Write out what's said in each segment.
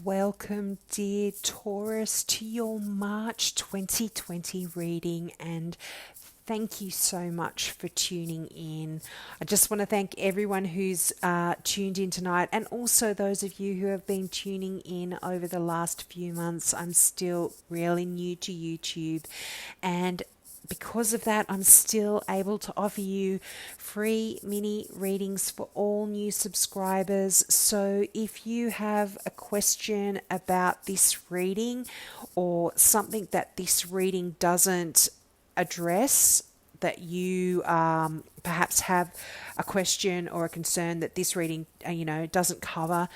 Welcome, dear Taurus, to your March 2020 reading, and thank you so much for tuning in. I just want to thank everyone who's tuned in tonight, and also those of you who have been tuning in over the last few months. I'm still really new to YouTube, and because of that, I'm still able to offer you free mini readings for all new subscribers. So if you have a question about this reading or something that this reading doesn't address, that you perhaps have a question or a concern that this reading doesn't cover,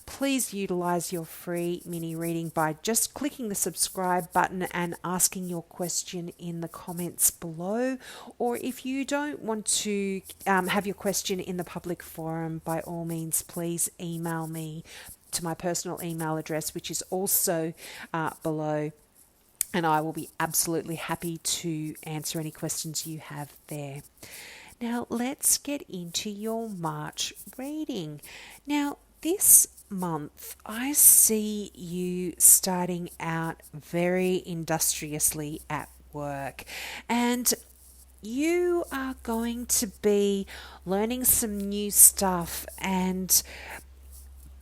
please utilize your free mini reading by just clicking the subscribe button and asking your question in the comments below. Or if you don't want to have your question in the public forum, by all means, please email me to my personal email address, which is also below. And I will be absolutely happy to answer any questions you have there. Now, let's get into your March reading. Now, this month, I see you starting out very industriously at work, and you are going to be learning some new stuff, and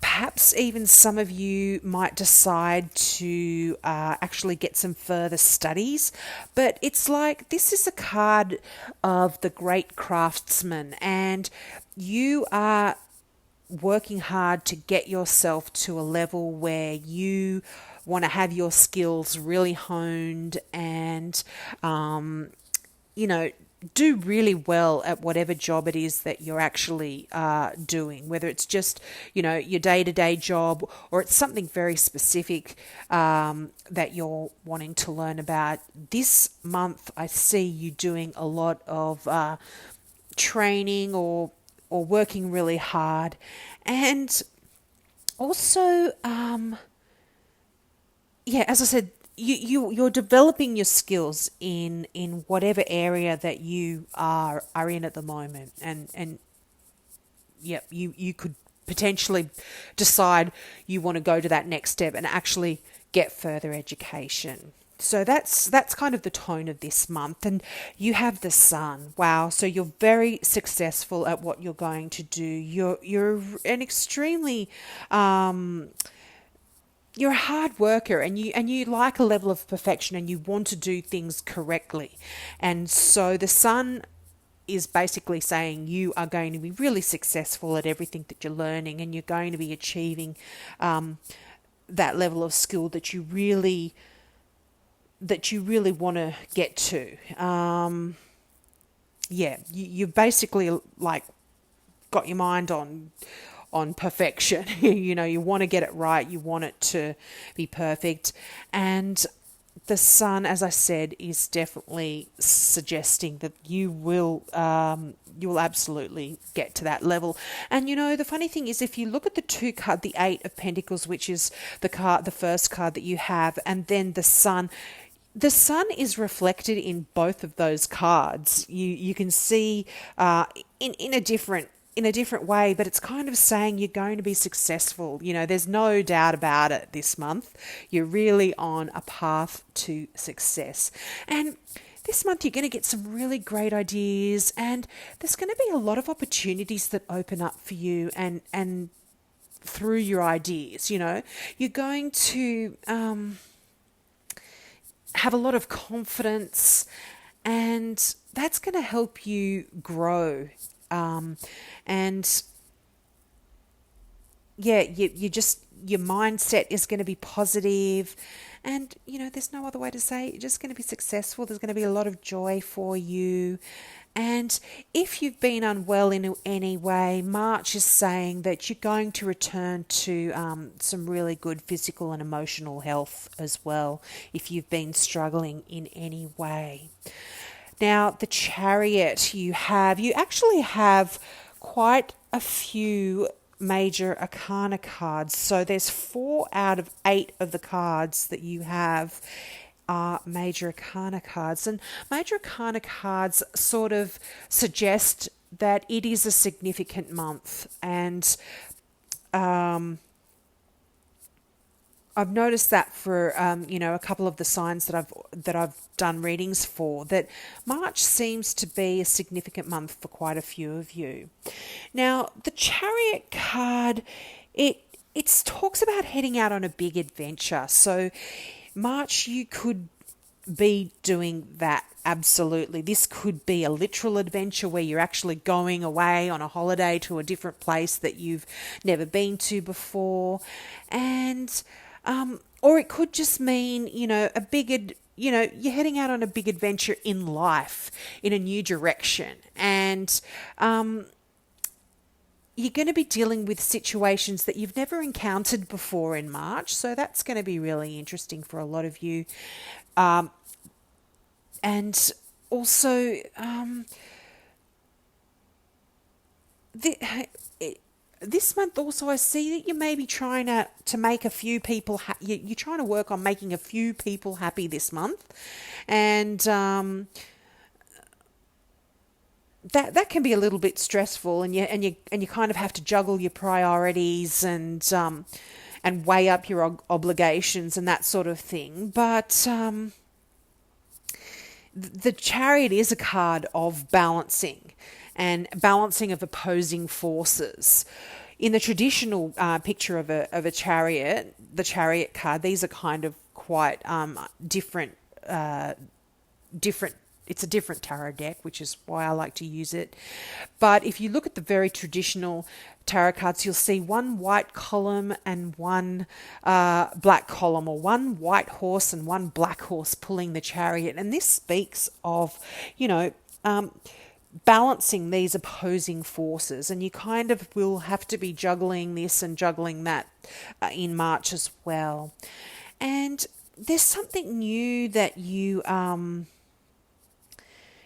perhaps even some of you might decide to actually get some further studies. But it's like this is a card of the great craftsman, and you are working hard to get yourself to a level where you want to have your skills really honed and, do really well at whatever job it is that you're actually doing, whether it's just, your day-to-day job or it's something very specific that you're wanting to learn about. This month, I see you doing a lot of training or working really hard. And also, as I said, you're developing your skills in whatever area that you are in at the moment, and you could potentially decide you want to go to that next step and actually get further education. So that's kind of the tone of this month. And you have the Sun. Wow. So you're very successful at what you're going to do. You're an extremely you're a hard worker, and you like a level of perfection, and you want to do things correctly. And so the Sun is basically saying you are going to be really successful at everything that you're learning, and you're going to be achieving that level of skill that you really want to get to. You basically like got your mind on perfection. You want to get it right. You want it to be perfect. And the Sun, as I said, is definitely suggesting that you will absolutely get to that level. And the funny thing is, if you look at the two card, the Eight of Pentacles, which is the first card that you have, and then the Sun. The Sun is reflected in both of those cards. You can see in a different way, but it's kind of saying you're going to be successful. There's no doubt about it this month. You're really on a path to success. And this month you're going to get some really great ideas, and there's going to be a lot of opportunities that open up for you and through your ideas. You're going to have a lot of confidence, and that's going to help you grow. Your mindset is going to be positive, and there's no other way to say it. You're just going to be successful. There's going to be a lot of joy for you. And if you've been unwell in any way, March is saying that you're going to return to some really good physical and emotional health as well, if you've been struggling in any way. Now, the Chariot you actually have quite a few major arcana cards. So there's 4 out of 8 of the cards that you have are major arcana cards. And major arcana cards sort of suggest that it is a significant month. And I've noticed that for a couple of the signs that I've done readings for, that March seems to be a significant month for quite a few of you. Now, the Chariot card, it talks about heading out on a big adventure. So March, you could be doing that. Absolutely. This could be a literal adventure where you're actually going away on a holiday to a different place that you've never been to before. And or it could just mean, you're heading out on a big adventure in life, in a new direction. And you're going to be dealing with situations that you've never encountered before in March. So that's going to be really interesting for a lot of you. And also, this month also I see that you may be trying to make a few people you're trying to work on making a few people happy this month, and that can be a little bit stressful, and you kind of have to juggle your priorities and weigh up your obligations and that sort of thing. But the Chariot is a card of balancing and balancing of opposing forces. In the traditional picture of a chariot, the Chariot card, these are kind of quite different. It's a different tarot deck, which is why I like to use it. But if you look at the very traditional tarot cards, you'll see one white column and one black column, or one white horse and one black horse pulling the chariot. And this speaks of, balancing these opposing forces. And you kind of will have to be juggling this and juggling that in March as well. And there's something new that you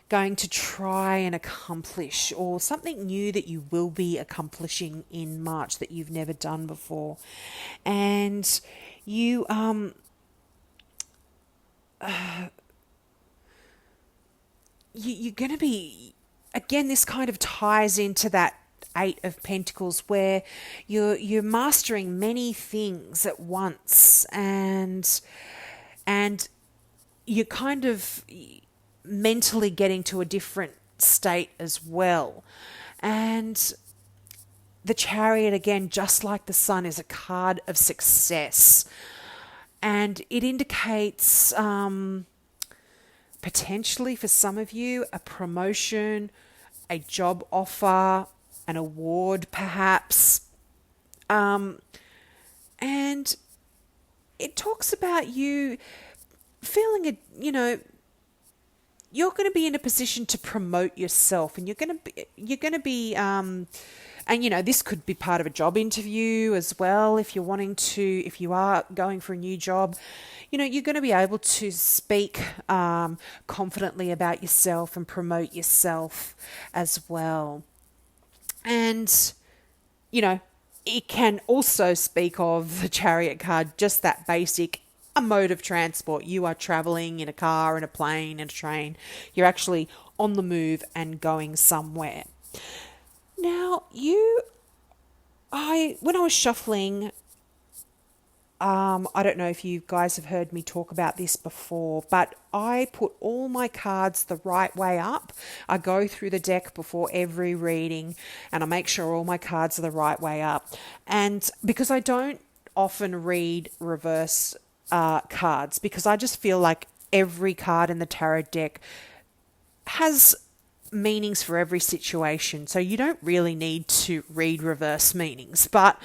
going to try and accomplish, or something new that you will be accomplishing in March that you've never done before. And you're going to be, again, this kind of ties into that Eight of Pentacles, where you're mastering many things at once, and you're kind of mentally getting to a different state as well. And the Chariot, again, just like the Sun, is a card of success, and it indicates potentially for some of you a promotion, a job offer, an award perhaps, and it talks about you feeling you're going to be in a position to promote yourself, and you're going to be and this could be part of a job interview as well. If you are going for a new job, you're going to be able to speak confidently about yourself and promote yourself as well. And it can also speak of the Chariot card, just that basic, a mode of transport. You are traveling in a car, in a plane, in a train. You're actually on the move and going somewhere. Now, when I was shuffling, I don't know if you guys have heard me talk about this before, but I put all my cards the right way up. I go through the deck before every reading, and I make sure all my cards are the right way up. And because I don't often read reverse cards, because I just feel like every card in the tarot deck has meanings for every situation, so you don't really need to read reverse meanings. But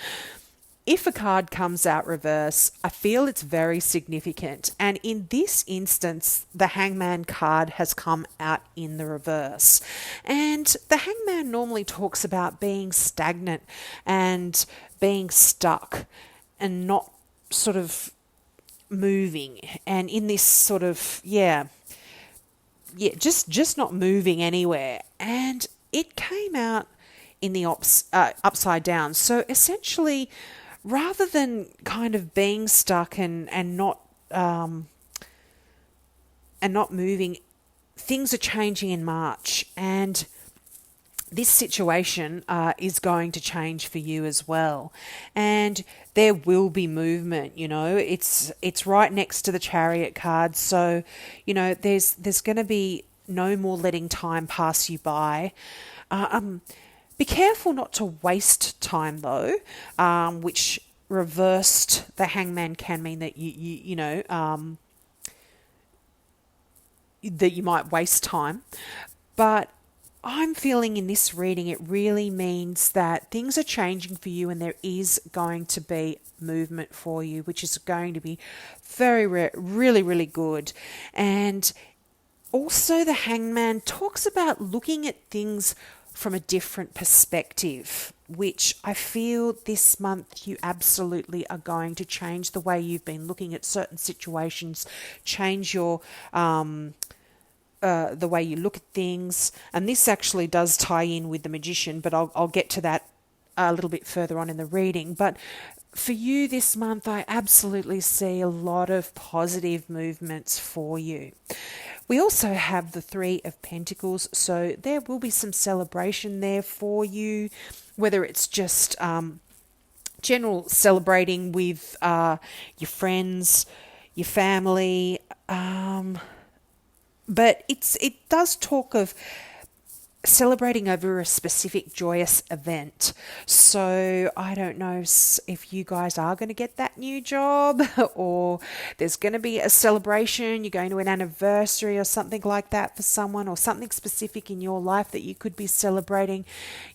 if a card comes out reverse, I feel it's very significant. And in this instance, the Hangman card has come out in the reverse. And the Hangman normally talks about being stagnant and being stuck and not sort of moving. And in this sort of, just not moving anywhere. And it came out in the upside down. So essentially, rather than kind of being stuck and not moving, things are changing in March, and this situation is going to change for you as well, and there will be movement. It's right next to the Chariot card, so there's going to be no more letting time pass you by. Be careful not to waste time though, which reversed the Hangman can mean that that you might waste time, but I'm feeling in this reading it really means that things are changing for you and there is going to be movement for you, which is going to be really, really good. And also the Hangman talks about looking at things from a different perspective, which I feel this month you absolutely are going to change the way you've been looking at certain situations, change your the way you look at things. And this actually does tie in with the Magician, but I'll get to that a little bit further on in the reading. But for you this month, I absolutely see a lot of positive movements for you. We also have the Three of Pentacles, so there will be some celebration there for you, whether it's just general celebrating with your friends, your family, but it does talk of celebrating over a specific joyous event. So I don't know if you guys are going to get that new job or there's going to be a celebration, you're going to an anniversary or something like that for someone, or something specific in your life that you could be celebrating.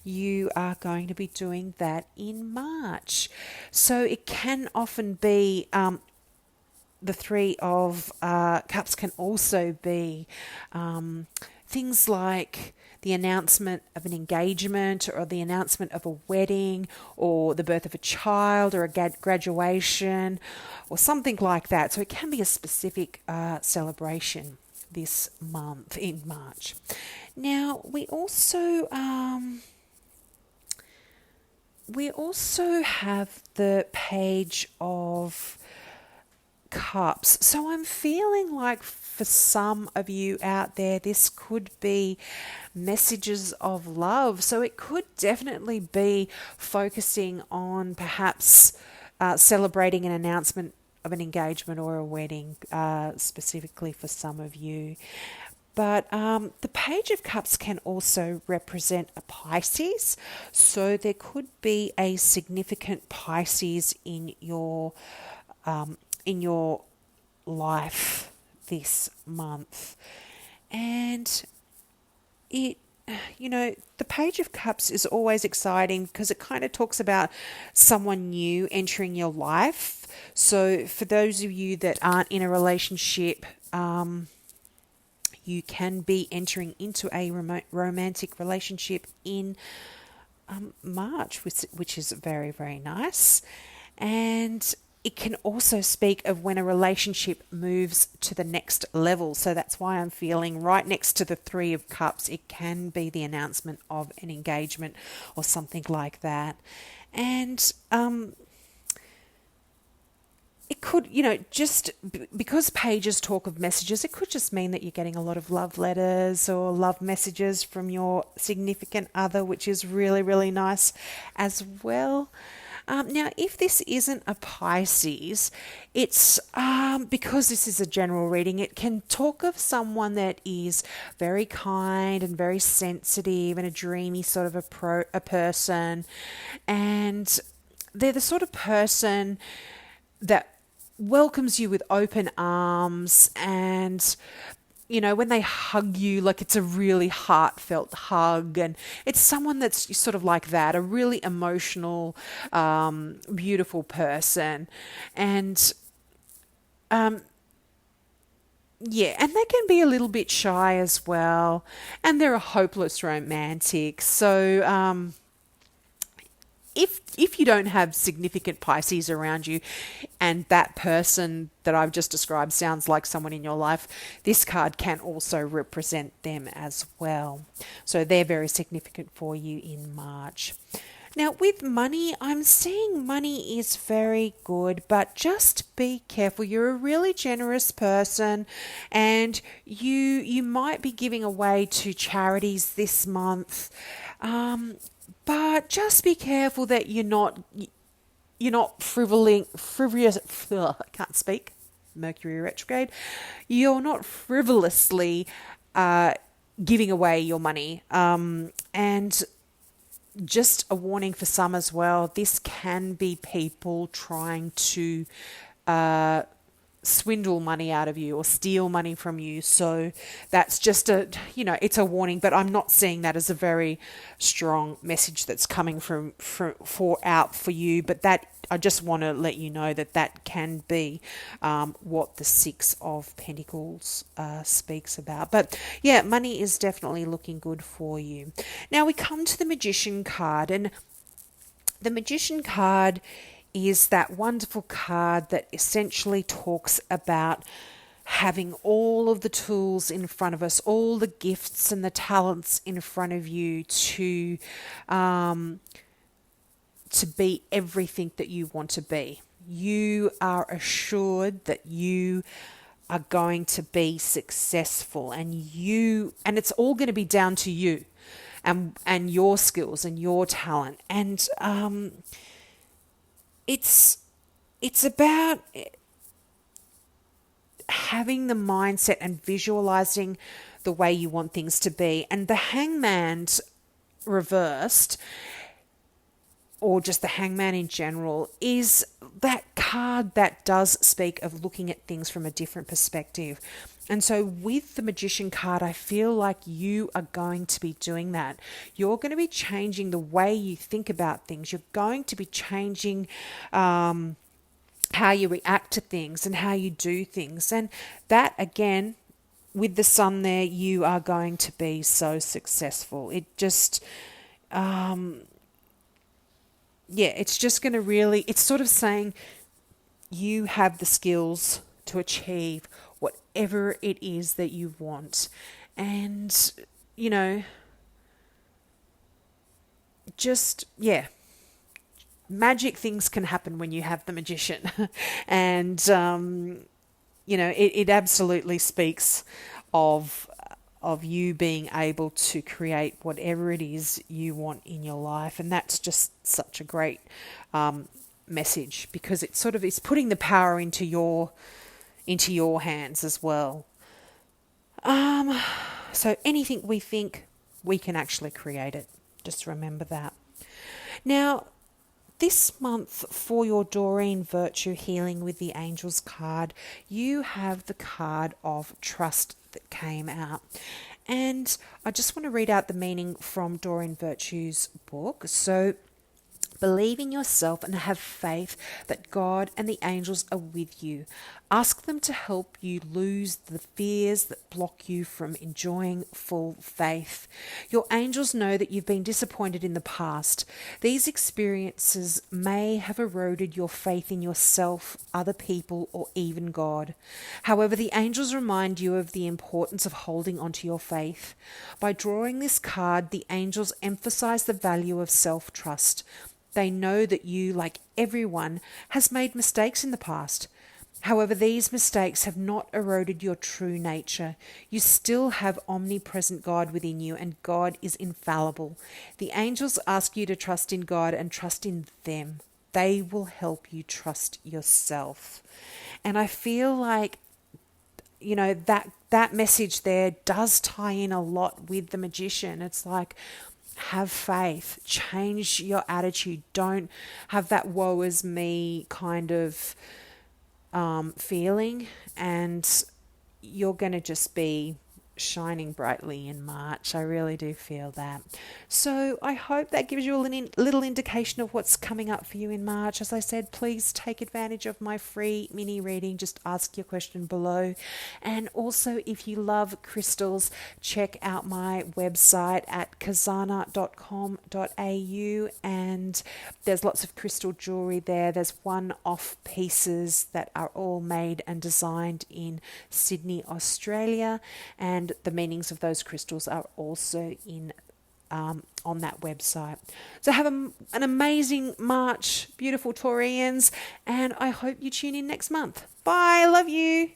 You are going to be doing that in March. So it can often be the Three of Cups can also be things like the announcement of an engagement or the announcement of a wedding or the birth of a child or a graduation or something like that. So it can be a specific celebration this month in March. Now, we also have the Page of Cups. So I'm feeling like for some of you out there, this could be messages of love. So it could definitely be focusing on perhaps celebrating an announcement of an engagement or a wedding, specifically for some of you. But the Page of Cups can also represent a Pisces. So there could be a significant Pisces in your life this month. And the Page of Cups is always exciting because it kind of talks about someone new entering your life. So for those of you that aren't in a relationship, you can be entering into a romantic relationship in March, which is very, very nice. And it can also speak of when a relationship moves to the next level. So that's why I'm feeling right next to the Three of Cups, it can be the announcement of an engagement or something like that. And it could, just because pages talk of messages, it could just mean that you're getting a lot of love letters or love messages from your significant other, which is really, really nice as well. Now, if this isn't a Pisces, it's because this is a general reading, it can talk of someone that is very kind and very sensitive and a dreamy sort of a person. And they're the sort of person that welcomes you with open arms, and when they hug you, like it's a really heartfelt hug, and it's someone that's sort of like that, a really emotional, beautiful person. And and they can be a little bit shy as well, and they're a hopeless romantic. So if you don't have significant Pisces around you and that person that I've just described sounds like someone in your life, this card can also represent them as well. So they're very significant for you in March. Now, with money, I'm seeing money is very good, but just be careful. You're a really generous person, and you might be giving away to charities this month. But just be careful that you're not frivolous. I can't speak. Mercury retrograde. You're not frivolously giving away your money. And just a warning for some as well. This can be people trying to swindle money out of you or steal money from you. So that's just it's a warning, but I'm not seeing that as a very strong message that's coming for you. But that I just want to let you know that can be what the Six of Pentacles speaks about. But yeah, money is definitely looking good for you. Now we come to the Magician card, and the Magician card is that wonderful card that essentially talks about having all of the tools in front of us, all the gifts and the talents in front of you to be everything that you want to be. You are assured that you are going to be successful, and it's all going to be down to you and your skills and your talent. And it's about having the mindset and visualizing the way you want things to be. And the Hangman's reversed, or just the Hangman in general, is that card that does speak of looking at things from a different perspective. And so with the Magician card, I feel like you are going to be doing that. You're going to be changing the way you think about things. You're going to be changing how you react to things and how you do things. And that, again, with the Sun there, you are going to be so successful. It just... it's just going to really, it's sort of saying you have the skills to achieve whatever it is that you want. And, magic things can happen when you have the Magician. And, it absolutely speaks of you being able to create whatever it is you want in your life. And that's just such a great message, because it sort of is putting the power into your hands as well. So anything we think, we can actually create it. Just remember that. Now, this month for your Doreen Virtue Healing with the Angels card, you have the card of trust that came out. And I just want to read out the meaning from Doreen Virtue's book. So, believe in yourself and have faith that God and the angels are with you. Ask them to help you lose the fears that block you from enjoying full faith. Your angels know that you've been disappointed in the past. These experiences may have eroded your faith in yourself, other people, or even God. However, the angels remind you of the importance of holding onto your faith. By drawing this card, the angels emphasize the value of self-trust. They know that you, like everyone, has made mistakes in the past. However, these mistakes have not eroded your true nature. You still have omnipresent God within you, and God is infallible. The angels ask you to trust in God and trust in them. They will help you trust yourself. And I feel like, that message there does tie in a lot with the Magician. It's like, have faith, change your attitude. Don't have that woe is me kind of feeling, and you're going to just be shining brightly in March. I really do feel that. So I hope that gives you a little indication of what's coming up for you in March. As I said, please take advantage of my free mini reading. Just ask your question below. And also, if you love crystals, check out my website at kazana.com.au, and there's lots of crystal jewelry there. There's one-off pieces that are all made and designed in Sydney, Australia, and the meanings of those crystals are also in on that website. So have an amazing March, beautiful Taurians, and I hope you tune in next month. Bye. Love you.